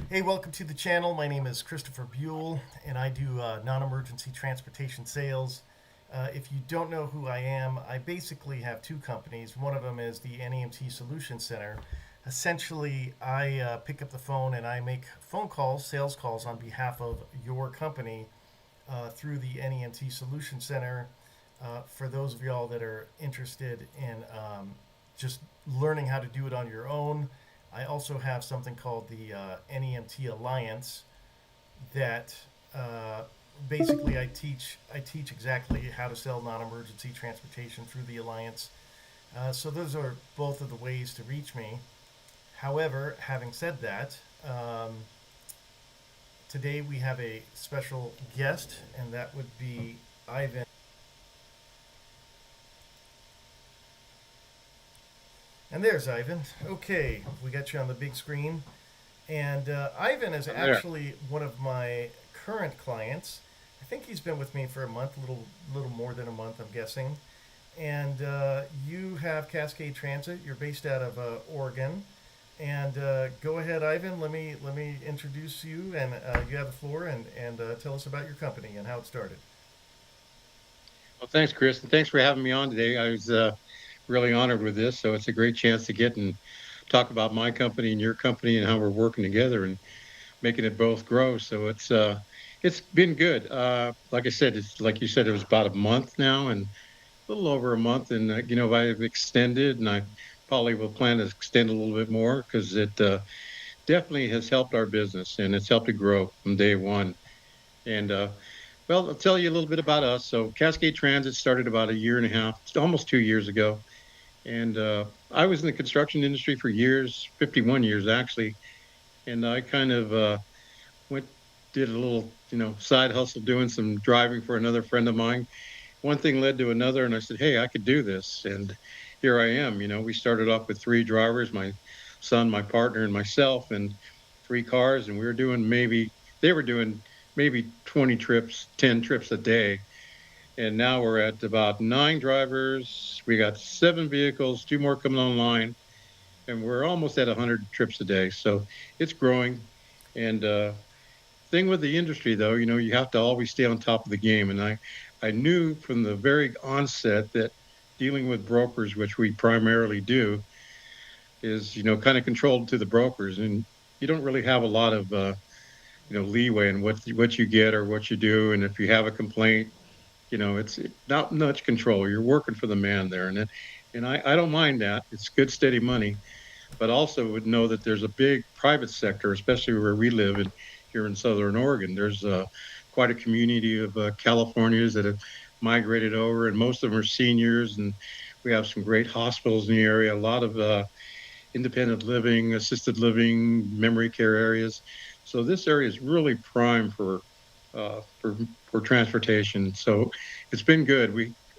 Hey, welcome to the channel. My name is Christopher Buell, and I do non-emergency transportation sales. If you don't know who I am, I basically have two companies. One of them is the NEMT Solutions Center. Essentially, I pick up the phone and I make phone calls, sales calls on behalf of your company through the NEMT Solutions Center. For those of y'all that are interested in just learning how to do it on your own, I also have something called the NEMT-Alliance that uh, basically I teach exactly how to sell non-emergency transportation through the alliance. So those are both of the ways to reach me. However, having said that, today we have a special guest, and that would be Ivan. And there's Ivan. Okay, we got you on the big screen. And Ivan is I'm there. actually one of my current clients. I think he's been with me for a month, little more than a month, I'm guessing. And you have Cascade Transit. You're based out of Oregon. And go ahead, Ivan. Let me introduce you, and you have the floor, and tell us about your company and how it started. Well, thanks, Chris, and thanks for having me on today. I was really honored with this, so it's a great chance to get and talk about my company and your company and how we're working together and making it both grow. So it's been good. Like I said, it's like you said, it was about a month now, and a little over a month. And I've extended, and I probably will plan to extend a little bit more because it definitely has helped our business and it's helped it grow from day one. And Well, I'll tell you a little bit about us. So, Cascade Transit started about a year and a half, almost 2 years ago. And I was in the construction industry for years, 51 years actually. And I kind of went, did a little, side hustle doing some driving for another friend of mine. One thing led to another. And I said, hey, I could do this. And here I am. We started off with three drivers, my son, my partner, and myself, and three cars. And they were doing maybe 20 trips, 10 trips a day. And now we're at about nine drivers. We got seven vehicles, two more coming online, and we're almost at 100 trips a day. So it's growing. And thing with the industry, though, you have to always stay on top of the game. And I knew from the very onset that dealing with brokers, which we primarily do, is kind of controlled to the brokers, and you don't really have a lot of leeway in what you get or what you do. And if you have a complaint, it's not much control. You're working for the man there, and I don't mind that. It's good, steady money, but also would know that there's a big private sector, especially where we live in here in Southern Oregon. There's quite a community of Californians that have migrated over, and most of them are seniors. And we have some great hospitals in the area. A lot of independent living, assisted living, memory care areas. So this area is really prime uh, for for transportation. So it's been good.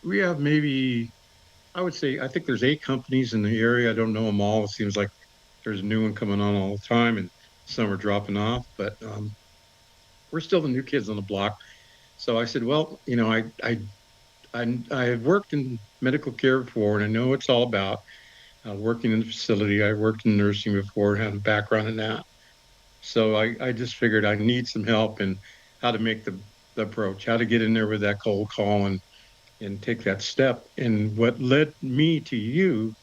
We have maybe, I would say, I think there's eight companies in the area. I don't know them all. It seems like there's a new one coming on all the time, and some are dropping off. But we're still the new kids on the block. So I said, well, I have worked in medical care before, and I know what it's all about. Working in the facility, I worked in nursing before, and have a background in that. So I just figured I need some help in how to make the approach, how to get in there with that cold call and take that step. And what led me to you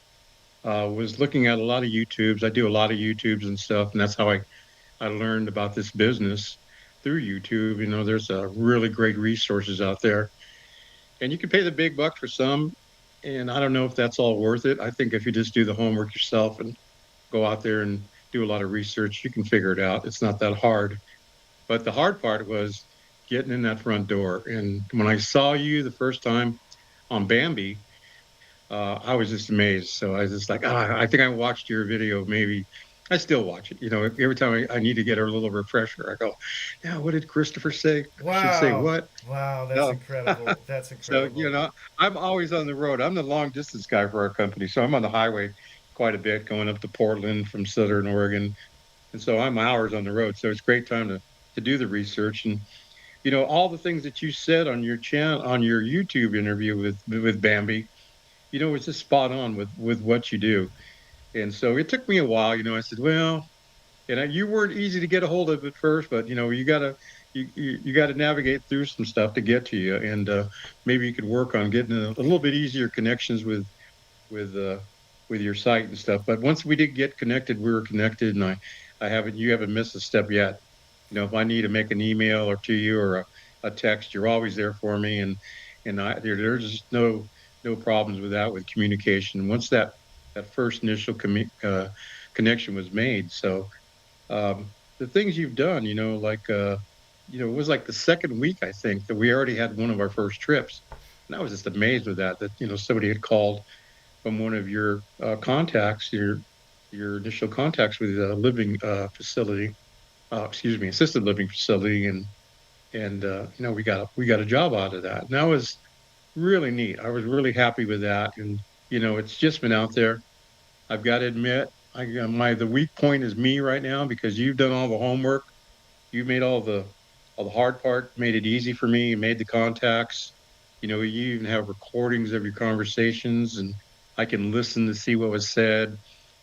was looking at a lot of YouTubes. I do a lot of YouTubes and stuff, and that's how I learned about this business through YouTube. There's really great resources out there, and you can pay the big bucks for some. And I don't know if that's all worth it. I think if you just do the homework yourself and go out there and do a lot of research, you can figure it out. It's not that hard. But the hard part was getting in that front door. And when I saw you the first time on Bambi, I was just amazed. So I was just like, I think I watched your video. Maybe I still watch it. Every time I need to get a little refresher, I go, now, what did Christopher say? I should say Wow, what? wow, that's No. incredible. That's So, incredible. I'm always on the road. I'm the long distance guy for our company. So I'm on the highway quite a bit, going up to Portland from Southern Oregon. And so I'm hours on the road. So it's a great time to do the research. And all the things that you said on your channel, on your YouTube interview with Bambi, it's just spot on with what you do. And so it took me a while. I said, well, You weren't easy to get a hold of at first, but you got to navigate through some stuff to get to you, and maybe you could work on getting a little bit easier connections with uh, with your site and stuff. But once we did get connected, we were connected, and I haven't you haven't missed a step yet. If I need to make an email or to you or a text, you're always there for me, there's just no problems with that with communication. Once that first initial connection was made, so the things you've done, it was like the second week, I think, that we already had one of our first trips. And I was just amazed with that somebody had called from one of your contacts, your initial contacts with a living facility, excuse me, assisted living facility. And we got a job out of that. And that was really neat. I was really happy with that. And, it's just been out there. I've got to admit, the weak point is me right now because you've done all the homework. You made all the hard part, made it easy for me. You made the contacts. You even have recordings of your conversations, and I can listen to see what was said,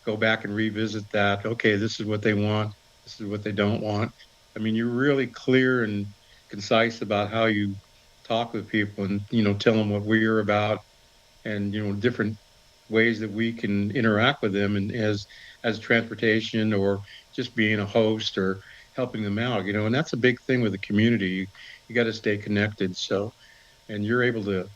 go back and revisit that. Okay, this is what they want. This is what they don't want. I mean, you're really clear and concise about how you talk with people and, tell them what we're about and, different ways that we can interact with them and as transportation or just being a host or helping them out, and that's a big thing with the community. You got to stay connected. So, and you're able to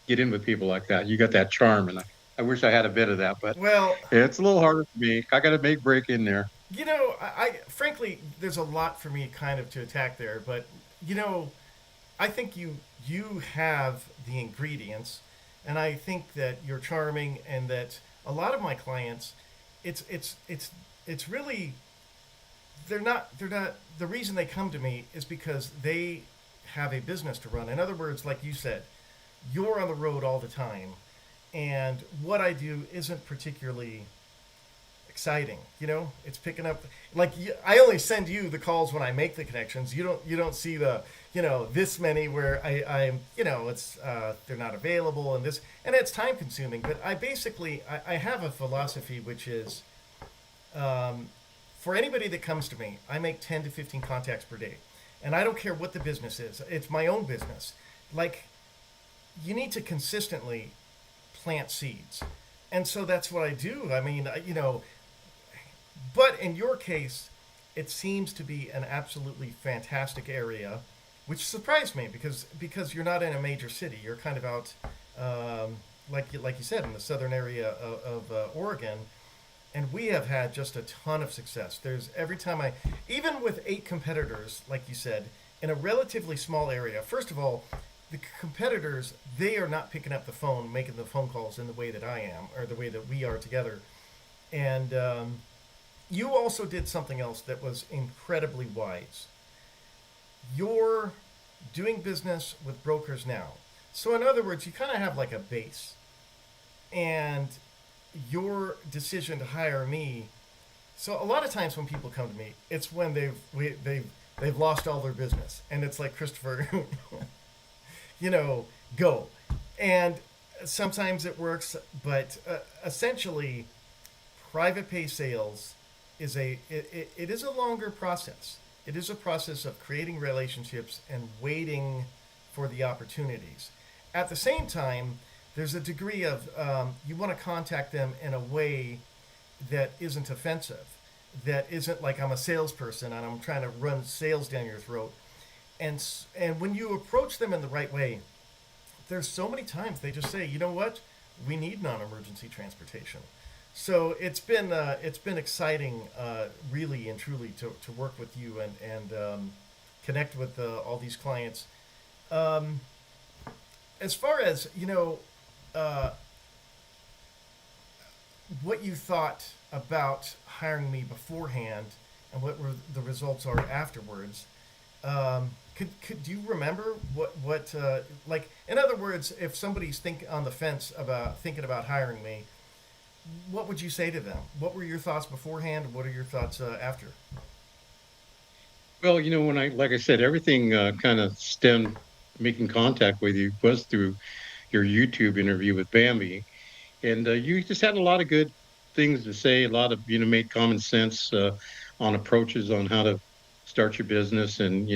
get in with people like that. You got that charm, and I wish I had a bit of that, but Well, it's a little harder for me. I got to make break in there. I frankly, there's a lot for me kind of to attack there, but you know, I think you have the ingredients, and I think that you're charming, and that a lot of my clients, it's really they're not the reason they come to me is because they have a business to run. In other words, like you said, you're on the road all the time, and what I do isn't particularly exciting. It's picking up. Like I only send you the calls when I make the connections. You don't see the this many where I'm it's they're not available and it's time consuming. But I have a philosophy which is for anybody that comes to me, I make 10 to 15 contacts per day, and I don't care what the business is. It's my own business. Like you need to consistently plant seeds. And so that's what I do. I mean, but in your case, it seems to be an absolutely fantastic area, which surprised me because you're not in a major city. You're kind of out, like you said, in the southern area of Oregon, and we have had just a ton of success. There's every time even with 8 competitors, like you said, in a relatively small area. First of all, the competitors, they are not picking up the phone, making the phone calls in the way that I am, or the way that we are together. And you also did something else that was incredibly wise. You're doing business with brokers now. So, in other words, you kind of have like a base. And your decision to hire me. So, a lot of times when people come to me, it's when they've lost all their business. And it's like, Christopher, go. And sometimes it works, but essentially, private pay sales it is a longer process. It is a process of creating relationships and waiting for the opportunities. At the same time, there's a degree of you want to contact them in a way that isn't offensive, that isn't like I'm a salesperson and I'm trying to run sales down your throat. And when you approach them in the right way, there's so many times they just say, you know what, we need non-emergency transportation. So it's been exciting, really and truly, to work with you and connect with all these clients. As far as what you thought about hiring me beforehand and what the results are afterwards, could you remember what like, in other words, if somebody's on the fence about thinking about hiring me, what would you say to them? What were your thoughts beforehand? What are your thoughts after? Well, like I said, everything kind of stemmed making contact with you was through your YouTube interview with Bambi, and you just had a lot of good things to say. A lot of made common sense on approaches on how to start your business and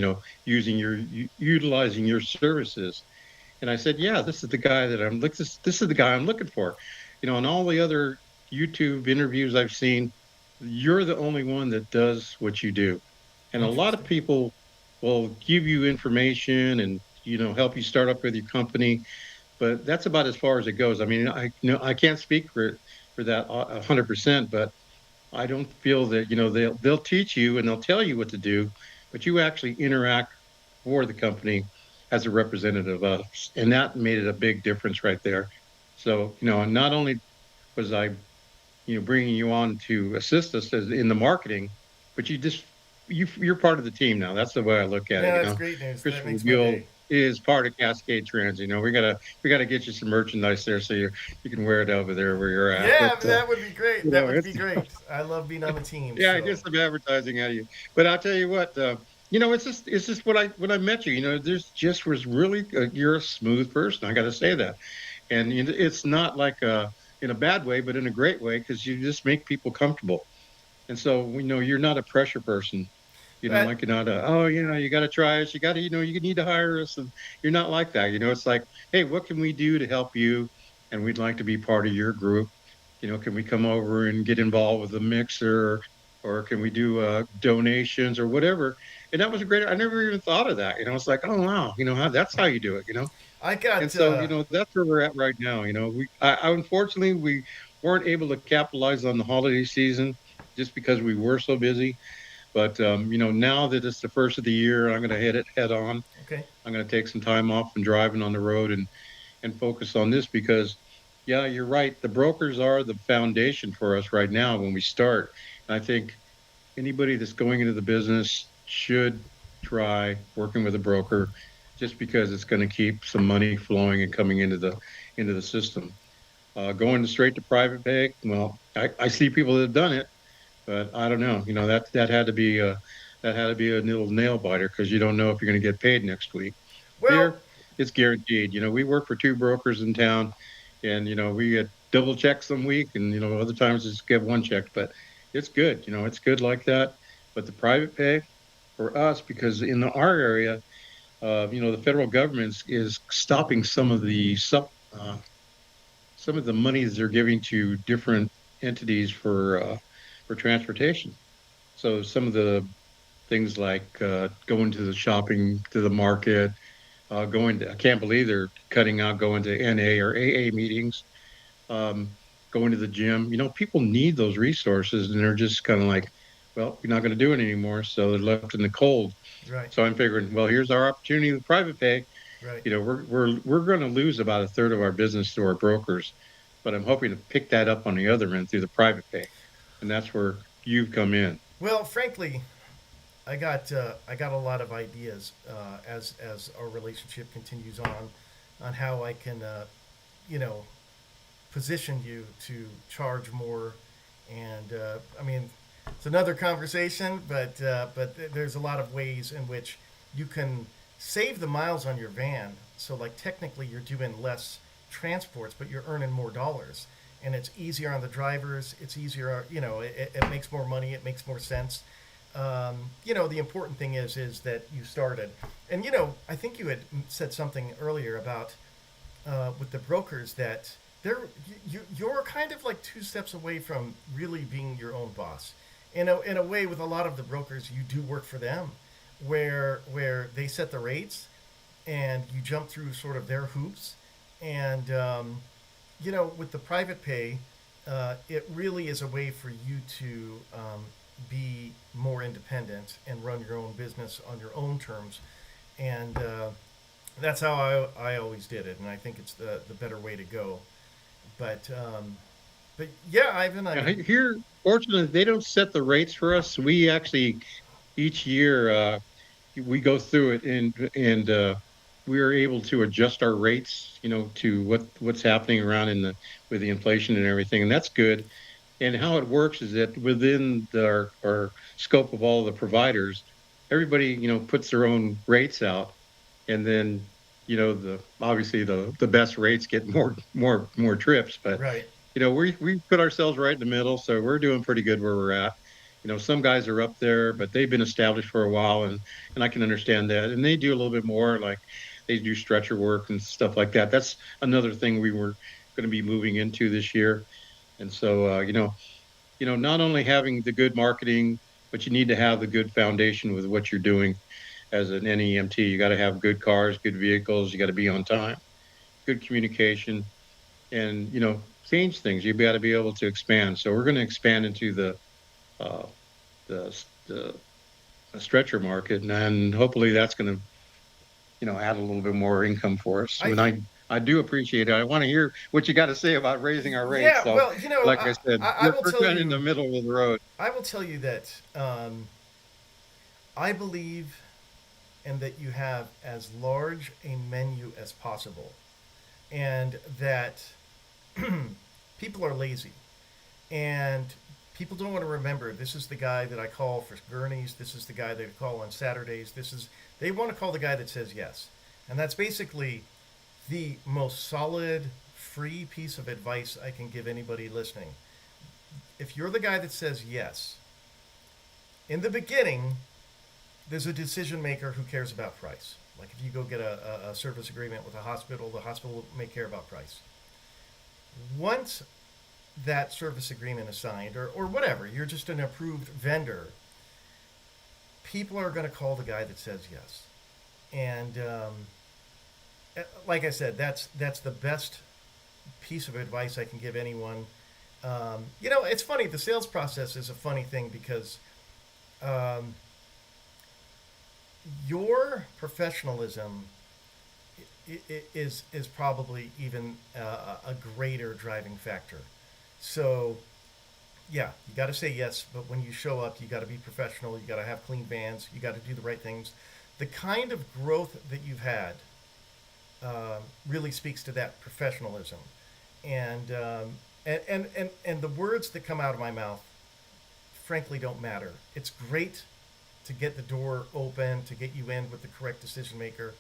utilizing your services. And I said, yeah, this is the guy that I'm look this is the guy I'm looking for. And all the other YouTube interviews I've seen, you're the only one that does what you do. And a lot of Interesting. people will give you information and help you start up with your company, but that's about as far as it goes. I mean, I can't speak for that 100%, but I don't feel that they'll teach you and they'll tell you what to do, but you actually interact for the company as a representative of us, and that made it a big difference right there. So not only was I bringing you on to assist us in the marketing, but you're part of the team now. That's the way I look at it. Yeah, that's great news. That Christopher makes my Buell day. is part of Cascade Transit. We gotta get you some merchandise there so you can wear it over there where you're at. Yeah, But that would be great. That would be it's great. I love being on the team. yeah, I So get some advertising out of you. But I'll tell you what, it's just when I met you. There's just was really you're a smooth person. I got to say that, and it's not like in a bad way, but in a great way because you just make people comfortable. And so we know you're not a pressure person. that Like you're not oh, you got to try us. You got to, you need to hire us, and you're not like that. It's like, hey, what can we do to help you? And we'd like to be part of your group. Can we come over and get involved with the mixer, or can we do donations or whatever? And that was a great. I never even thought of that. It's like, oh wow, that's how you do it. I And got. so that's where we're at right now. Unfortunately we weren't able to capitalize on the holiday season just because we were so busy. But now that it's the first of the year, I'm going to hit it head on. Okay. I'm going to take some time off from driving on the road and focus on this because, yeah, you're right. The brokers are the foundation for us right now when we start. And I think anybody that's going into the business should try working with a broker just because it's going to keep some money flowing and coming into the system. Going straight to private pay, well, I see people that have done it, but I don't know. That had to be a little nail biter because you don't know if you're going to get paid next week. Well, Here, it's guaranteed. We work for two brokers in town, and we get double checks some week, and other times just get one check. But it's good. It's good like that. But the private pay for us, because in our area, the federal government is stopping some of the monies they're giving to different entities for transportation. So some of the things like going to the shopping, to the market, I can't believe they're cutting out going to NA or AA meetings, going to the gym. People need those resources and they're just kind of like, well, you're not going to do it anymore. So they're left in the cold. right, So I'm figuring, well, here's our opportunity with private pay. right. We're going to lose about a third of our business to our brokers, but I'm hoping to pick that up on the other end through the private pay, and that's where you've come in. Well, frankly, I got a lot of ideas as our relationship continues on how I can you know position you to charge more, and I mean it's another conversation, but there's a lot of ways in which you can save the miles on your van. So like technically you're doing less transports, but you're earning more dollars, and it's easier on the drivers. It's easier, it makes more money. It makes more sense. The important thing is that you started, and I think you had said something earlier about with the brokers that you're kind of like two steps away from really being your own boss. In a way, with a lot of the brokers, you do work for them, where they set the rates, and you jump through sort of their hoops, and with the private pay, it really is a way for you to be more independent and run your own business on your own terms, and that's how I always did it, and I think it's the better way to go. But yeah, Ivan, I Yeah, mean, here, fortunately, they don't set the rates for us. We actually each year we go through it and we are able to adjust our rates, to what's happening around with the inflation and everything, and that's good. And how it works is that within our scope of all the providers, everybody puts their own rates out, and then obviously the best rates get more trips, but right. we put ourselves right in the middle, so we're doing pretty good where we're at. some guys are up there, but they've been established for a while, and I can understand that. And they do a little bit more, like they do stretcher work and stuff like that. That's another thing we were going to be moving into this year. And so, not only having the good marketing, but you need to have the good foundation with what you're doing as an NEMT. You got to have good cars, good vehicles. You got to be on time, good communication, and change things. You've got to be able to expand. So we're going to expand into uh, the stretcher market, and hopefully that's going to add a little bit more income for us. I And I do appreciate it. I want to hear what you got to say about raising our rates. Yeah, So, well, like I said, I we're, will we're tell kind of in the you, middle of the road. I will tell you that I believe in that you have as large a menu as possible, and that people are lazy, and people don't want to remember this is the guy that I call for gurneys. This is the guy that I call on Saturdays. They want to call the guy that says yes, and that's basically the most solid, free piece of advice I can give anybody listening. If you're the guy that says yes, in the beginning, there's a decision maker who cares about price. Like if you go get a service agreement with a hospital, the hospital may care about price. Once that service agreement is signed, or whatever, you're just an approved vendor, people are going to call the guy that says yes. And like I said, that's the best piece of advice I can give anyone. It's funny. The sales process is a funny thing because um, your professionalism is probably even a greater driving factor. So, yeah, you got to say yes, but when you show up, you got to be professional. You got to have clean vans. You got to do the right things. The kind of growth that you've had really speaks to that professionalism, and and the words that come out of my mouth, frankly, don't matter. It's great to get the door open, to get you in with the correct decision maker,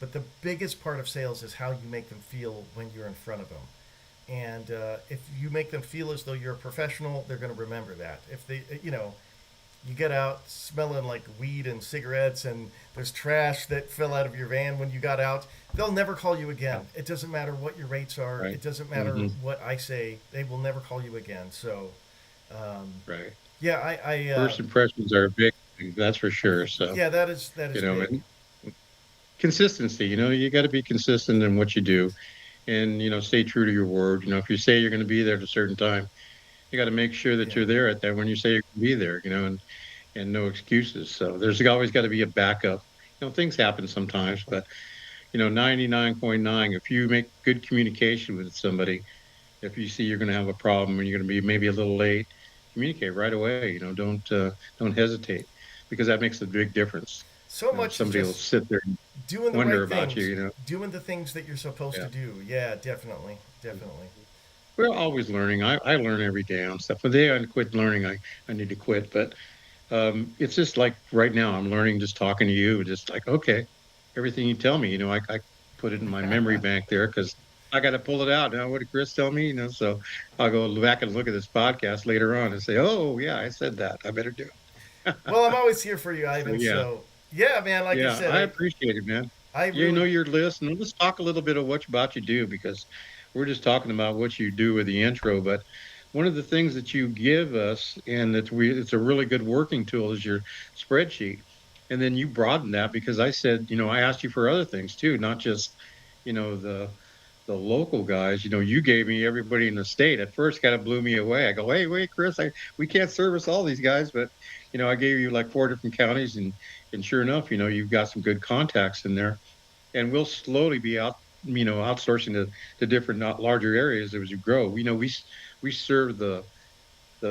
but the biggest part of sales is how you make them feel when you're in front of them. And if you make them feel as though you're a professional, they're going to remember that. If they, you get out smelling like weed and cigarettes and there's trash that fell out of your van when you got out, they'll never call you again. It doesn't matter what your rates are. Right. It doesn't matter Hmm. what I say. They will never call you again. So, um, Right. yeah, First impressions are a big thing, that's for sure. So, yeah, that is big. and consistency, you got to be consistent in what you do, and, stay true to your word. If you say you're going to be there at a certain time, you got to make sure that Yeah, you're there at that when you say you're going to be there, and no excuses. So there's always got to be a backup. Things happen sometimes, but 99.9, if you make good communication with somebody, if you see you're going to have a problem and you're going to be maybe a little late, communicate right away. Don't hesitate, because that makes a big difference. so much is Somebody will just sit there and doing the wonder right about you. things, doing the things that you're supposed to Yeah. do. Yeah, definitely, definitely. We're always learning. I learn every day on stuff. The day I quit learning, I need to quit. But it's just like right now, I'm learning just talking to you, just like, okay, everything you tell me, I put it in my memory bank there because I got to pull it out. Now, what did Chris tell me? So I'll go back and look at this podcast later on and say, oh, yeah, I said that. I better do it. Well, I'm always here for you, So, Ivan. yeah, So yeah, man. Like I yeah, said, I appreciate it, man. I You know really, your list, and let's talk a little bit of what about you do, because we're just talking about what you do with the intro. But one of the things that you give us, and it's a really good working tool, is your spreadsheet. And then you broaden that, because I said, I asked you for other things too, not just the local guys. You gave me everybody in the state. At first, kind of blew me away. I go, hey, wait, Chris, we can't service all these guys, but I gave you like 4 different counties, and sure enough, you've got some good contacts in there, and we'll slowly be outsourcing to different, not larger areas as you grow. We serve the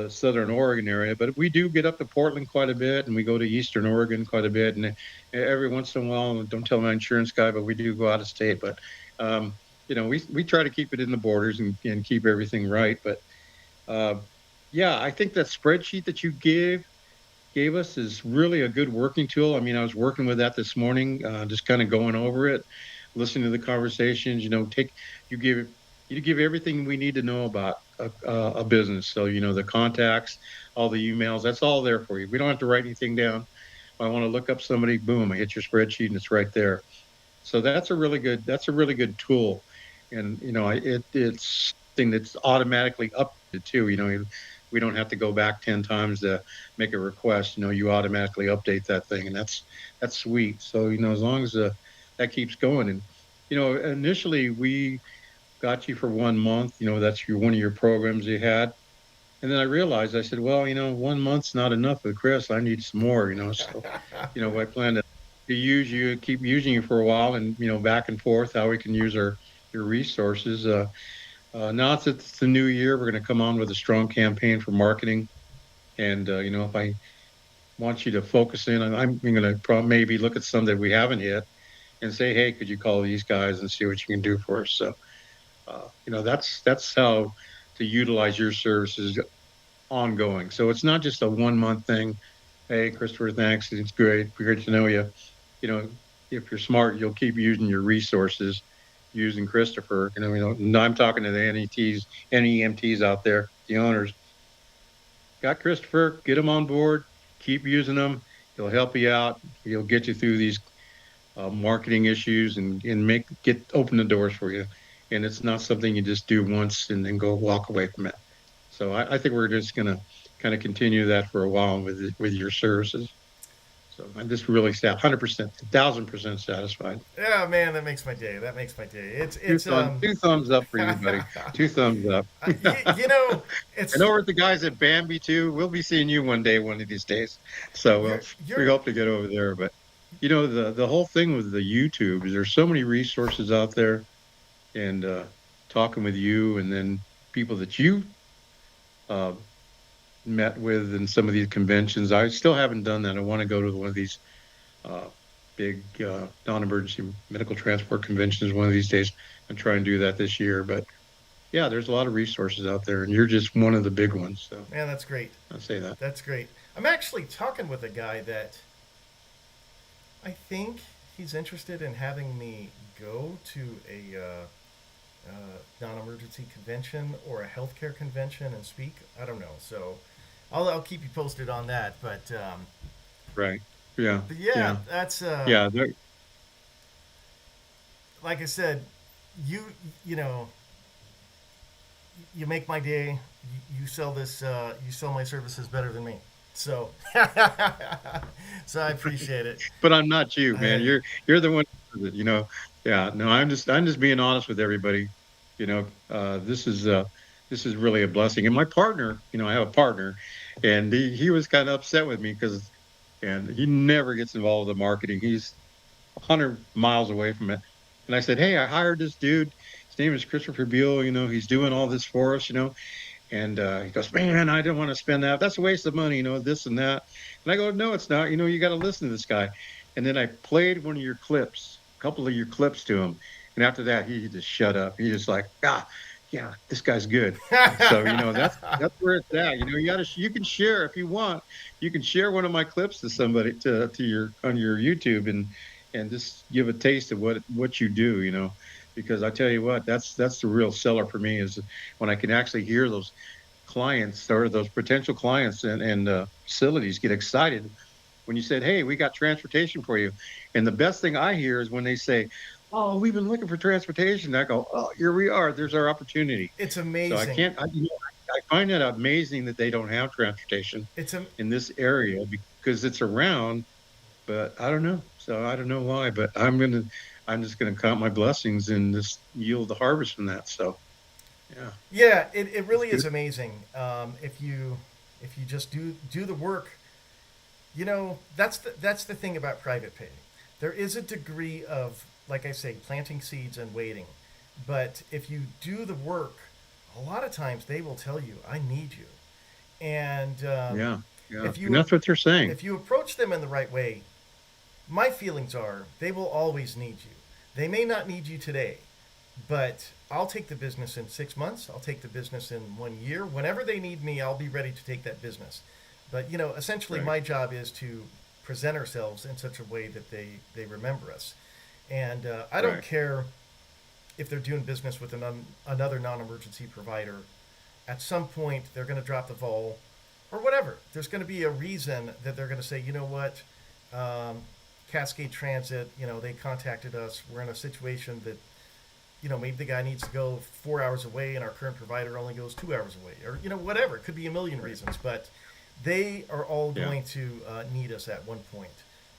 Southern Oregon area, but we do get up to Portland quite a bit, and we go to Eastern Oregon quite a bit, and every once in a while, don't tell my insurance guy, but we do go out of state. But um, we try to keep it in the borders, and keep everything right. But uh, yeah, I think that spreadsheet that you gave us is really a good working tool. I mean, I was working with that this morning, just kind of going over it, listening to the conversations. You give everything we need to know about a business. So, the contacts, all the emails, that's all there for you. We don't have to write anything down. If I want to look up somebody, boom, I hit your spreadsheet and it's right there. So that's a really good tool. And, it's something that's automatically updated too. We don't have to go back 10 times to make a request. You automatically update that thing, and that's sweet. So, as long as that keeps going. And, initially we got you for 1 month. That's one of your programs you had. And then I realized, I said, well, 1 month's not enough with Chris. I need some more. So, I plan to use you, keep using you for a while, and back and forth how we can use your resources. Now it's the new year, we're going to come on with a strong campaign for marketing. And if I want you to focus in, I'm going to maybe look at some that we haven't hit and say, hey, could you call these guys and see what you can do for us? So, that's how to utilize your services ongoing. So it's not just a 1 month thing. Hey, Christopher, thanks. It's great. Great to know you. You know, if you're smart, you'll keep using your resources, using Christopher. And I'm talking to the NEMTs out there, the owners. Got Christopher, get them on board, keep using them. He'll help you out. He'll get you through these marketing issues and open the doors for you. And it's not something you just do once and then go walk away from it. So I think we're just going to kind of continue that for a while with your services. So I'm just really 100%, 1,000% satisfied. Yeah, man, that makes my day. That makes my day. Two thumbs up for you, buddy. Two thumbs up. It's And over at the guys at Bambi too. We'll be seeing you one day, one of these days. So we hope to get over there. But the whole thing with the YouTube is there's so many resources out there, and talking with you, and then people that you uh, met with in some of these conventions. I still haven't done that. I want to go to one of these uh, big non-emergency medical transport conventions one of these days and try and do that this year. But yeah, there's a lot of resources out there, and you're just one of the big ones. So man, that's great. I'll say that. That's great. I'm actually talking with a guy that I think he's interested in having me go to a non-emergency convention or a healthcare convention and speak. I don't know. So I'll keep you posted on that. But Right. Yeah. yeah, that's Yeah. like I said, you you know you make my day. You sell this. You sell my services better than me. So so I appreciate it. But I'm not you, man. You're the one that, Yeah, no, I'm just being honest with everybody. This is really a blessing. And my partner, I have a partner, and he was kind of upset with me and he never gets involved with the marketing. He's 100 miles away from it. And I said, hey, I hired this dude. His name is Christopher Buell. He's doing all this for us. And he goes, man, I didn't want to spend that. That's a waste of money, this and that. And I go, no, it's not. You got to listen to this guy. And then I played one of your clips, a couple of your clips to him. And after that, he just shut up. He just like, yeah, this guy's good. So, that's where it's at. You can share if you want. You can share one of my clips to somebody on your YouTube and just give a taste of what you do, because I tell you what, that's the real seller for me is when I can actually hear those clients or those potential clients and facilities get excited when you said, hey, we got transportation for you. And the best thing I hear is when they say, oh, we've been looking for transportation. I go, oh, here we are. There's our opportunity. It's amazing. So I find it amazing that they don't have transportation in this area because it's around, but I don't know. So I don't know why, but I'm just gonna count my blessings and just yield the harvest from that. So, yeah. Yeah, it really is amazing. If you just do the work, that's the thing about private pay. There is a degree of, like I say, planting seeds and waiting, but if you do the work, a lot of times they will tell you, "I need you," and Yeah. And that's what they're saying. If you approach them in the right way, my feelings are they will always need you. They may not need you today, but I'll take the business in 6 months. I'll take the business in 1 year. Whenever they need me, I'll be ready to take that business. But essentially, Right. my job is to present ourselves in such a way that they remember us. And I don't Right. care if they're doing business with another non-emergency provider. at some point they're going to drop the ball or whatever. There's going to be a reason that they're going to say, you know what, um, Cascade Transit, they contacted us. We're in a situation that, maybe the guy needs to go 4 hours away and our current provider only goes 2 hours away, or, whatever. It could be a million reasons, but they are all Yeah. going to need us at one point.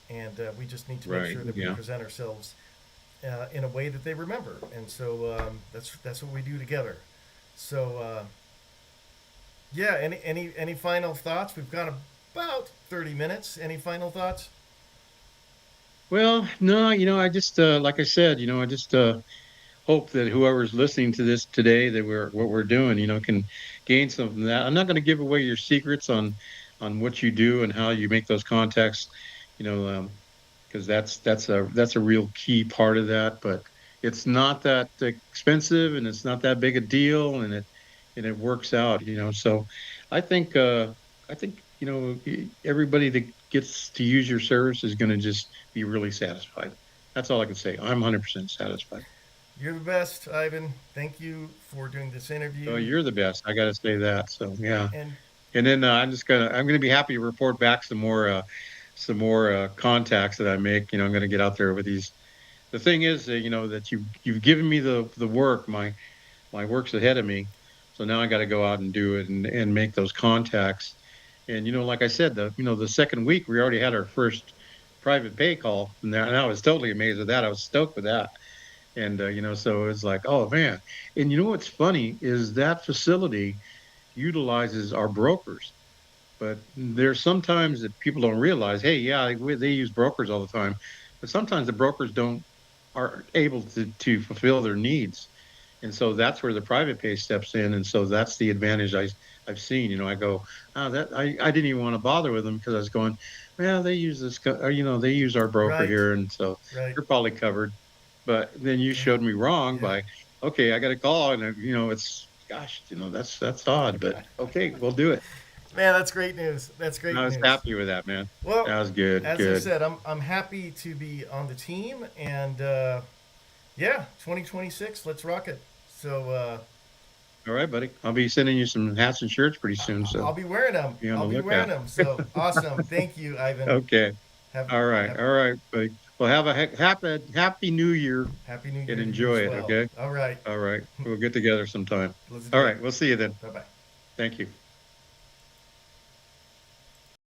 And we just need to make Right. sure that we Yeah. present ourselves in a way that they remember. And so that's what we do together. So yeah, any final thoughts? We've gone about 30 minutes. Any final thoughts? Well, no, I just like I said, I just hope that whoever's listening to this today, that what we're doing, can gain some from that. I'm not going to give away your secrets on what you do and how you make those contacts, you know, because that's a real key part of that. But it's not that expensive, and it's not that big a deal, and it works out. So I think everybody that gets to use your service is going to just be really satisfied. That's all I can say. I'm 100% satisfied. You're the best, Ivan. Thank you for doing this Oh, interview. you're the best. I got to say that. So yeah, And and then I'm gonna be happy to report back some more contacts that I make. I'm gonna get out there with these. The thing is, that you've given me the work. My work's ahead of me, so now I got to go out and do it and make those contacts. And like I said, the second week we already had our first private pay call, and I was totally amazed with that. I was stoked with that. And so it's like, oh man. And what's funny is that facility utilizes our brokers, but there's sometimes that people don't realize, hey, yeah, they use brokers all the time, but sometimes the brokers don't are able to fulfill their needs. And so that's where the private pay steps in. And so that's the advantage I've seen. I go, oh, that I didn't even want to bother with them, because I was going, well, they use or, they use our broker right, here, and so right. you're probably covered. But then you Yeah, showed me wrong yeah. by, okay, I got a call, and it's, gosh, that's odd, but okay, we'll do it. Man, that's great news. That's I great was news. happy with that, man. Well, That was good, as I good. said, I'm happy to be on the team, and yeah, 2026, let's rock it. So All right, buddy. I'll be sending you some hats and shirts pretty soon, I'll so be wearing them. be on I'll the be wearing lookout. them. So awesome. Thank you, Ivan. Okay. Have, have All right, buddy. Well, have a happy New Year, Happy New and Year to you enjoy as it. well. Okay. All right. All right. We'll get together sometime. Let's All do it. right. We'll see you then. Bye bye. Thank you.